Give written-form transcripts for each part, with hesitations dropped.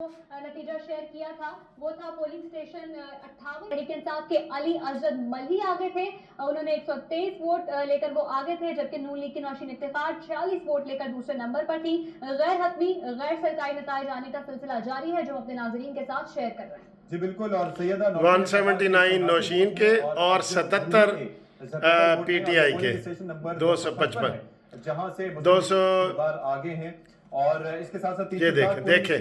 नतीजा शेयर किया था वो था पोलिंग स्टेशन 58 तहरीक इंसाफ के अली अजद मल्ही आगे थे। उन्होंने 123 वोट लेकर वो आगे थे, जबकि नून लीग की नौशीन इफ्तिखार 46 वोट लेकर दूसरे नंबर पर थी। गैर हतमी गैर सरकारी नताइज आने का सिलसिला जारी है, जो अपने नाजरीन के साथ शेयर कर रहे हैं। जी बिल्कुल। और सैयदा 179 नौशीन के और 77 पीटीआई के 255 जहां से 200 आगे हैं। और इसके साथ साथ ये देखें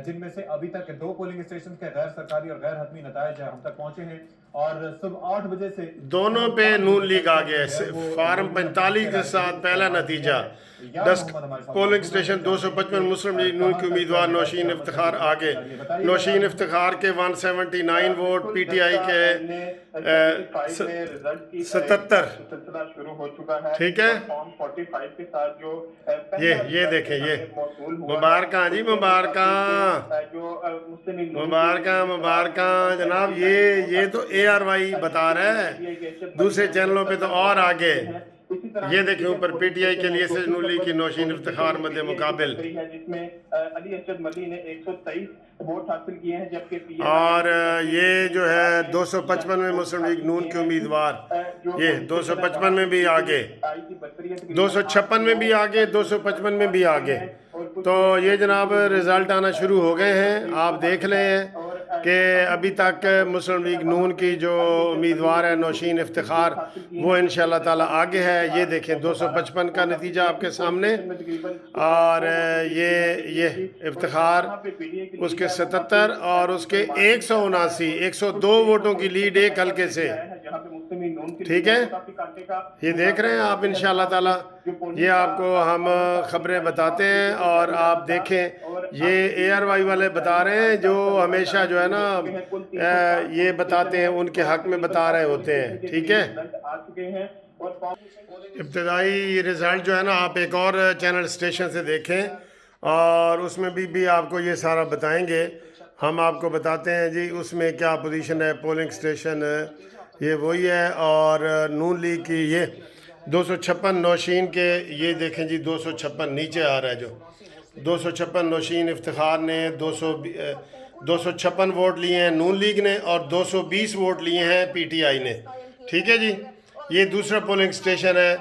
जिनमें से अभी तक 2 पोलिंग स्टेशन के गैर सरकारी और गैर हतमी नताइज हम तक पहुंचे हैं। और सुबह 8 बजे से दोनों पे नून लीग आ गया है। फार्म 45 के साथ पहला नतीजा 10 पोलिंग स्टेशन 255 मुस्लिम लीग नून के उम्मीदवार नौशीन इफ्तिखार आगे। नौशीन इफ्तिखार के 179 वोट, पीटीआई के 77। शुरू हो चुका है। ठीक है, फॉर्म 45 के साथ जो ये देखें, ये मुबारक जी, मुबारक मुबारक जनाब। ये तो ARY बता रहा है, दूसरे चैनलों पे तो और आगे। ये देखिए ऊपर पीटीआई के लिए से नून लीग की नौशीन इफ्तिखार मध्य मुकाबिल, जिसमें अली अजद मल्ही ने 123 वोट हासिल किए हैं, जबकि और ये जो है 255 में मुस्लिम लीग नून के उम्मीदवार, ये 255 में भी आगे, 256 में भी आगे, 255 में भी आगे। तो ये जनाब रिज़ल्ट आना शुरू हो गए हैं। आप देख लें कि अभी तक मुस्लिम लीग नून की जो उम्मीदवार है नौशीन इफ्तिखार, वो इंशाअल्लाह ताला आगे है। ये देखें 255 का नतीजा आपके सामने, और ये इफ्तिखार उसके 77 और उसके 179 102 वोटों की लीड एक हल्के से। ठीक है, ये देख रहे हैं आप इंशाअल्लाह ताला। ये आपको हम खबरें बताते हैं और आप देखें, ये ARY वाले बता रहे हैं, जो हमेशा जो है ना ये बताते हैं, उनके हक में बता रहे होते हैं। ठीक है, इब्तदाई रिज़ल्ट जो है ना आप एक और चैनल स्टेशन से देखें, और उसमें भी आपको ये सारा बताएंगे। हम आपको बताते हैं जी उसमें क्या पोजीशन है। पोलिंग स्टेशन ये वही है, और नून लीग की ये 256 नौशीन के, ये देखें जी 256 नीचे आ रहा है, जो 256 नौशीन इफ्तिखार ने 256 वोट लिए हैं नून लीग ने, और 220 वोट लिए हैं पीटीआई ने। ठीक है जी, ये दूसरा पोलिंग स्टेशन है,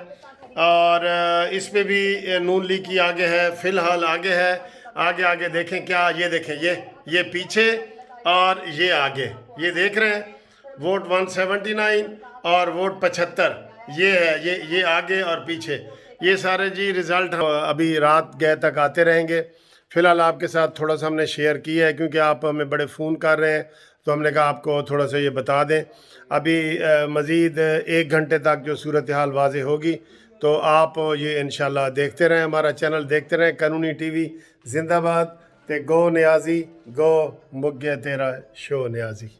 और इस पे भी नून लीग की आगे है, फ़िलहाल आगे है। आगे देखें क्या, ये देखें, ये पीछे और ये आगे। ये देख रहे हैं वोट 179 और वोट 75, ये है, ये आगे और पीछे। ये सारे जी रिज़ल्ट अभी रात गए तक आते रहेंगे। फ़िलहाल आपके साथ थोड़ा सा हमने शेयर किया है, क्योंकि आप हमें बड़े फ़ोन कर रहे हैं, तो हमने कहा आपको थोड़ा सा ये बता दें। अभी मज़ीद 1 घंटे तक जो सूरत हाल वाज़ेह होगी, तो आप ये इंशाल्लाह देखते रहें, हमारा चैनल देखते रहें। कानूनी TV जिंदाबाद। ते गो न्याजी गो मुग्गे तेरा शो न्याजी।